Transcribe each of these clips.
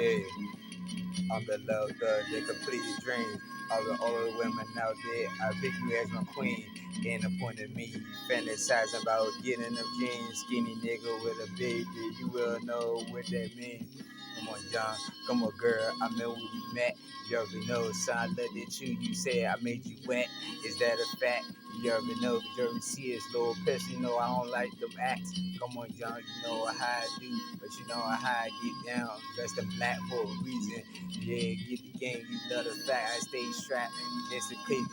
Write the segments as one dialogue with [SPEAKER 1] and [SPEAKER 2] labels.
[SPEAKER 1] Yeah, I'm the love, the completed dreams. All of the women out there, I pick you as my queen. And the point of me, fantasizing about getting them jeans. Skinny nigga with a baby, you will know what that means. Come on, John. Come on, girl. I know when we met. You already know, son. I looked at you. You said I made you wet. Is that a fact? You already know. You already see it's little piss. You know I don't like them acts. Come on, John. You know how I do, but you know how I get down. Dressed in black for a reason. Yeah, get the game. You love the fact I stay strapped. Just in case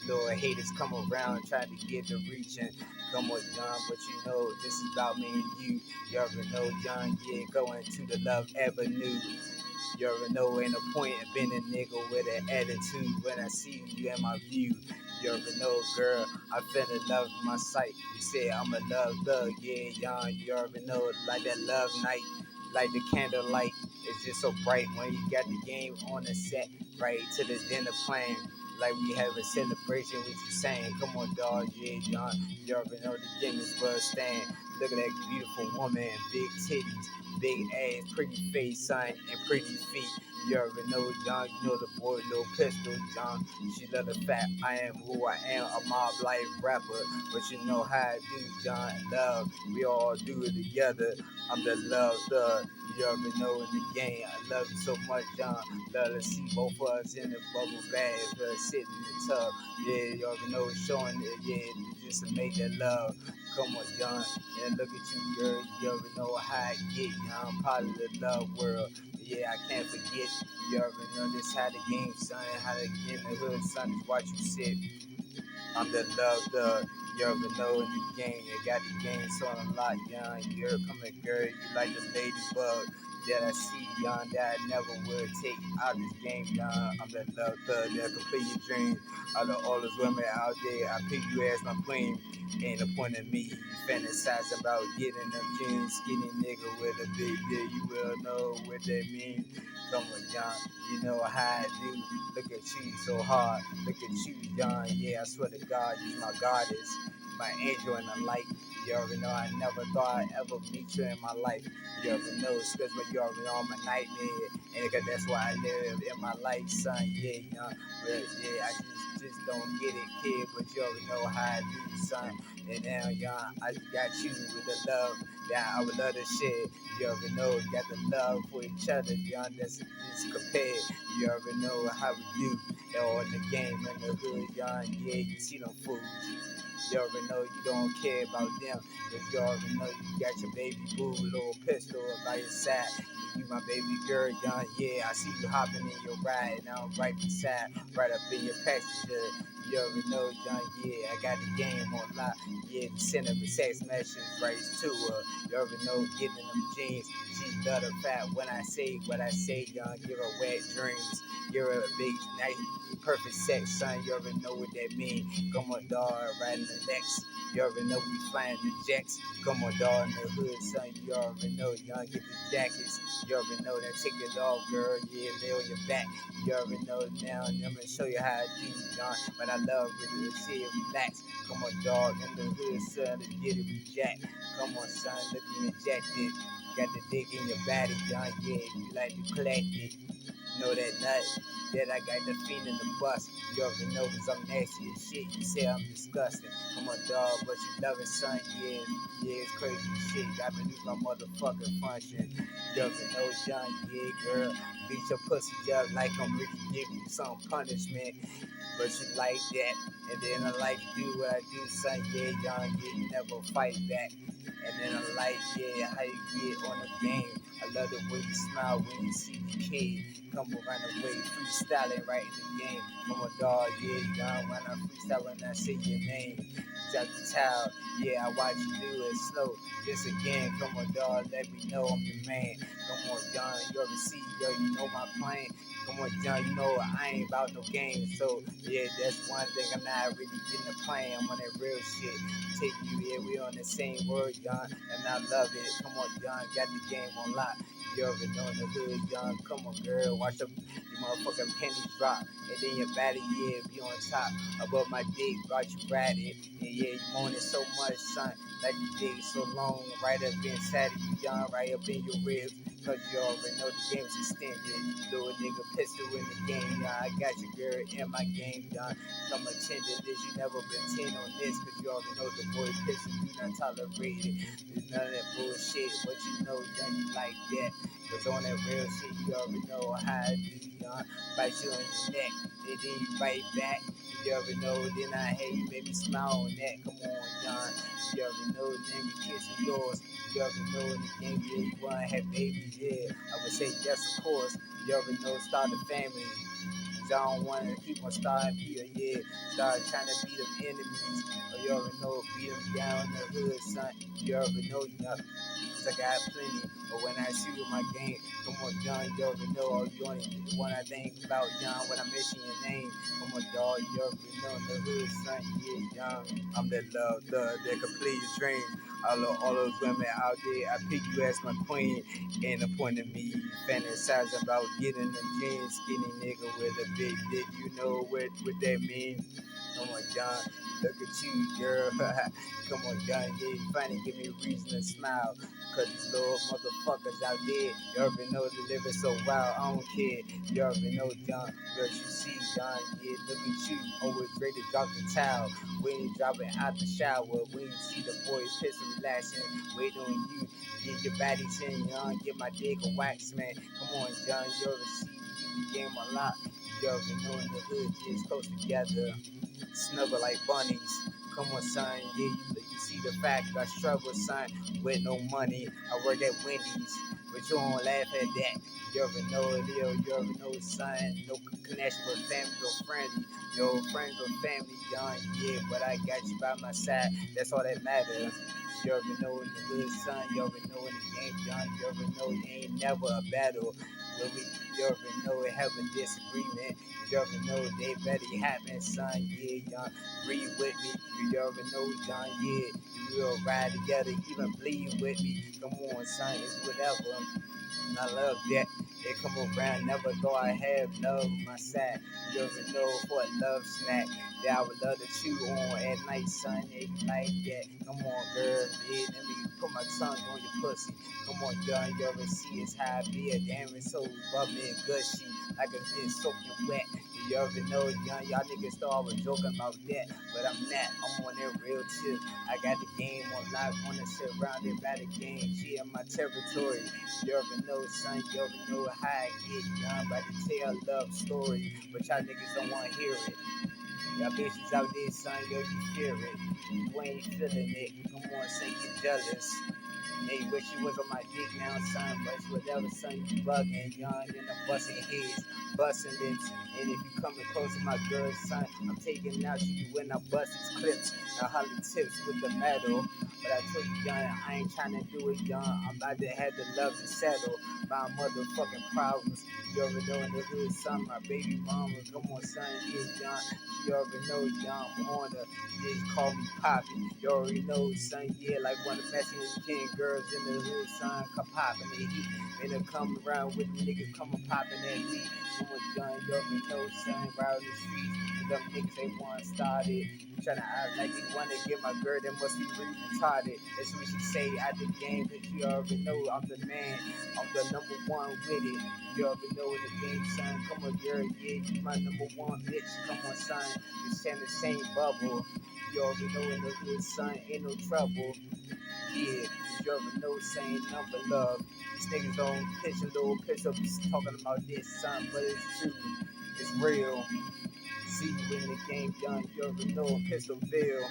[SPEAKER 1] the little haters come around try to get the reaching. Come on, John, but you know this is about me and you. You already know, John. Yeah, going to the Love Avenue. You already know ain't no point in being a nigga with an attitude when I see you in my view. You already know, girl, I fell in love with my sight. You say I'm a love thug, yeah, young. You already know, like that love night, like the candlelight. It's just so bright when you got the game on the set, right to the dinner plan. Like we have a celebration with you saying, come on, dog, yeah, young. You already know the game is well stand. Look at that beautiful woman, big titties. Big ass, pretty face, son, and pretty feet. You already know, John. You know the boy, Lil Pistol, John. She love the fact I am who I am, a mob life rapper. But you know how I do, John. Love, we all do it together. I'm the love thug. You already know in the game. I love you so much, John. Love to see both of us in the bubble bath, sitting in the tub. Yeah, you already know, showing it. Yeah, just to make that love. Come on, John. And look at you, girl. You already know how I get. I'm part of the love world. Yeah, I can't forget. You already know this how the game, son. How to get in the hood, son, is watch you sit. I'm the love, you already know in the game. You got the game so unlocked, young. You're coming, girl. You like the ladybug that I see, young. That I never would take out this game, young. I'm the love, that complete your dreams. Out of all those women out there, I pick you as my queen. Ain't the point of me fantasizing about getting them jeans. Skinny nigga with a big dick, you will know what that means. Come on, John, you know how I do. Look at you so hard. Look at you, John. Yeah, I swear to God, you my goddess, my angel in the light. You already know I never thought I'd ever meet you in my life. You already know it's cause you already know I'm a nightmare. And cause that's why I live in my life, son. Yeah, young. But yeah, I just don't get it, kid. But you already know how I do, son. And now, young, I got you with the love that I would love to share. You already know, got the love for each other, young. That's compared. You already know how we do. All in the game, in the hood, young. Yeah, you see them fools. You already know you don't care about them. Cause you already know you got your baby boo, little pistol by your side. You my baby girl, young. Yeah, I see you hopping in your ride, and I'm right beside, right up in your passenger. You already know, John, yeah, I got the game on lock. Yeah, sending me text messages right to her. You already know, getting them jeans. She love the fat when I say what I say, young. Give her wet dreams. Give her a big, nice, perfect sex, son. You already know what that mean. Come on, dog, riding the Lex. You already know we flying the jets. Come on, dog, in the hood, son. You already know, young, get the jackets. You already know that. Take it off, girl. Yeah, lay on your back. You already know now. And I'm gonna show you how I do, John. But I love with the shit, relax. Come on, dog, in the hood, son. Let's get it reject. Come on, son. Let me inject it. Got the dick in your body, John. Yeah, you like to collect it. You know that nut that I got the fiend in the bus. You already know cause I'm nasty as shit. You say I'm disgusting. I'm a dog, but you love it, son. Yeah, yeah, it's crazy shit. I believe my motherfucking function. You already know, John. Yeah, girl. Beat your pussy up like I'm really giving you some punishment. But you like that. And then I like to do what I do, son. Yeah, young, yeah, you never fight back. And then I like, yeah, how you get on the game. I love the way you smile when you see the kid. Come around the way, freestyling right in the game. Come on, dog, yeah, young, when I freestyle when I say your name. Drop the towel, yeah, I watch you do it slow. Just again, come on, dog, let me know I'm your man. Come on, John, you already see, yo, you know my plan. Come on, John, you know I ain't about no games. So, yeah, that's one thing I'm not really getting the plan. I'm on that real shit. Take you, yeah, we on the same word, John, and I love it. Come on, John, got the game on lock. You already know in the hood, young. Come on, girl, watch them, your motherfucking pennies drop, and then your body, yeah, be on top. Above my dick, got you ratted, and yeah, you moaning so much, son, like you dick so long, right up inside of you, young, right up in your ribs. Cause you already know the game's extended. Little nigga pistol in the game, young. I got your girl in my game, young. Come attending this, you never pretend on this, cause you already know the boy pistol do not tolerate it. There's none of that bullshit, but you know, young, you like that. Cause on that real shit, you already know how I do, young. Bite you on your neck, and then you bite back. You already know, then I hate you, make me smile on that. Come on, young. You already know, then we kissing yours. You already know in the game, yeah, you wanna have babies, yeah. I would say yes, of course. You already know, start a family. Cause I don't wanna keep on starting people, yeah. Start trying to beat them enemies. Oh, you already know, beat them down in the hood, son. You already know, young. Cause I got plenty. But when I shoot my game, come on, John, you already know. All you only one I think about, John, when I'm mentioning your name. Come on, dog, you already know in the hood, son. Yeah, young. I'm that love, the complete your dreams. All those women out there, I pick you as my queen. And the point of me fantasizing about getting them jeans, skinny nigga with a big dick. You know what that mean? Come on, John. Look at you, girl. Come on, John. Yeah, you finally give me a reason to smile. Cause these little motherfuckers out there, you already know they living so wild. I don't care. You already know, John. What you see, John. Yeah, look at you. Always ready to drop the towel. We ain't dropping out the shower. We ain't see the boy pissing, relaxing. Wait on you. Get your body 10, young. Get my dick a wax, man. Come on, John. You already see. You the game a lot. You already know in the hood, kids close together. Snuggle like bunnies. Come on, son. Yeah, you see the fact I struggle, son, with no money. I work at Wendy's, but you don't laugh at that. You already know it, Leo. You already know, son. No connection with family or friendly. Yo, friends or family, young, yeah, but I got you by my side. That's all that matters. You already know in the hood, son. You already know in the game, young. You already know it ain't never a battle. When we, you already know we have a disagreement. You already know they better happen, son. Yeah, young. Breathe with me. You already know, John. Yeah, we will ride together, even bleed with me. Come on, son. It's whatever. And I love that. They come around, never thought I have love on my side. You already know for a love snack that I would love to chew on at night, son. Yeah, you like that. Come on, girl. Yeah, let me put my tongue on your pussy. Come on, young. You already see it's how I be. Damn, it's so bubbly and gushy. Like it's soaking wet. You already know, young. Y'all niggas thought I was joking about that. But I'm not. I'm on that real tip. I got the game on lock. Wanna sit surrounded by the game. She in my territory. You already know, son, you already know how I get done by the tell love story. But y'all niggas don't wanna hear it. Y'all bitches out there, son, yo, you fear it. You ain't feeling it. Come on, say you jealous. Hey, wish you was on my dick now, son, but it's whatever, son, you bugging, young, and I'm busting heads, busting lips. And if you coming close to my girl, son, I'm taking out you when I bust these clips. I holler tips with the metal. But I told you, young, I ain't trying to do it, young. I'm about to have the love to settle my motherfucking problems. You already know in the hood, son, my baby mama. Come on, son, yeah, young. You already know, young, I'm on her. They call me Poppy. You already know, son, yeah, like one of the Mexican king girls in the hood, son, come popping the heat. And they come around with the niggas coming popping that heat. So much gun, you already know, son, right on the streets. Them niggas, they want started. Tryna act like they wanna get my girl, that must be really retarded. That's what she say at the game, cause you already know I'm the man. I'm the number one with it. You already know in the game, son. Come on, girl, yeah, you my number one bitch. Come on, son. You share the same bubble. You already know in the hood, son, ain't no trouble. Yeah, you already know saying number love. These niggas don't pitch a little pitch up talking about this, son, but it's true. It's real. See you in the game, young. You already know I'm Pistolville.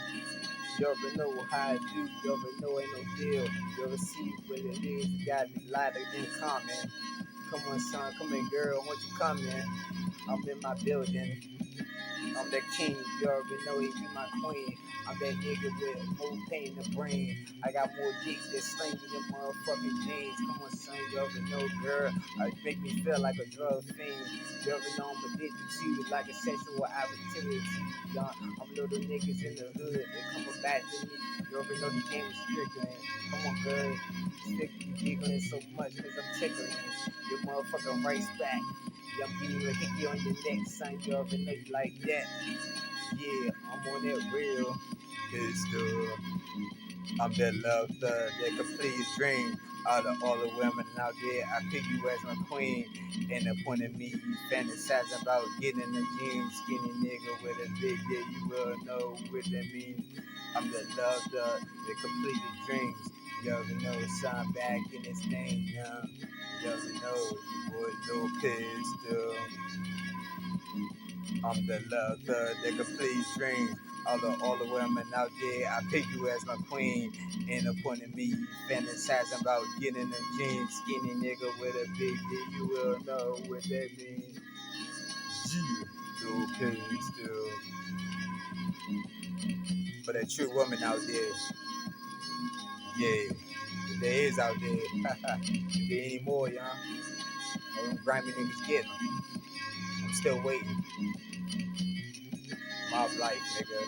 [SPEAKER 1] You already know how I do. You already know ain't no deal. You already see what it is. You got me light in common. Come on, son. Come in, girl. Won't you come in? I'm in my building. I'm that king, you already know it, you my queen. I'm that nigga with more pain in the brain. I got more dick than sling in your motherfucking jeans. Come on, son, you already know, girl. Make me feel like a drug fiend. You already know I'm addicted to you like a sexual activity. I'm little niggas in the hood, they coming back to me. You already know the game is strickling. Come on, girl. You giggling so much cause I'm tickling. Your motherfucking rice back. Yeah, I'm giving you a hickey on your neck, son. You already know you like that. Yeah, I'm on that real pistol. I'm that love thug that complete dream. Out of all the women out there, I pick you as my queen. And the point of me, you fantasizing about getting them jeans. Skinny nigga with a big dick, you will know what that mean. I'm the love thug that complete the dreams. You ever know, son, back in this thing, yeah. You ever know, boy, no pistol. I'm the love, the complete dreams. All the women out there, I pick you as my queen. And upon me, fantasizing about getting them jeans. Skinny nigga with a big dick, you will know what that means. Yeah, little pig still. For that true woman out there, yeah, if there is out there, if there any more, y'all, all them grimy niggas getting them. I'm still waiting. Mob life, nigga.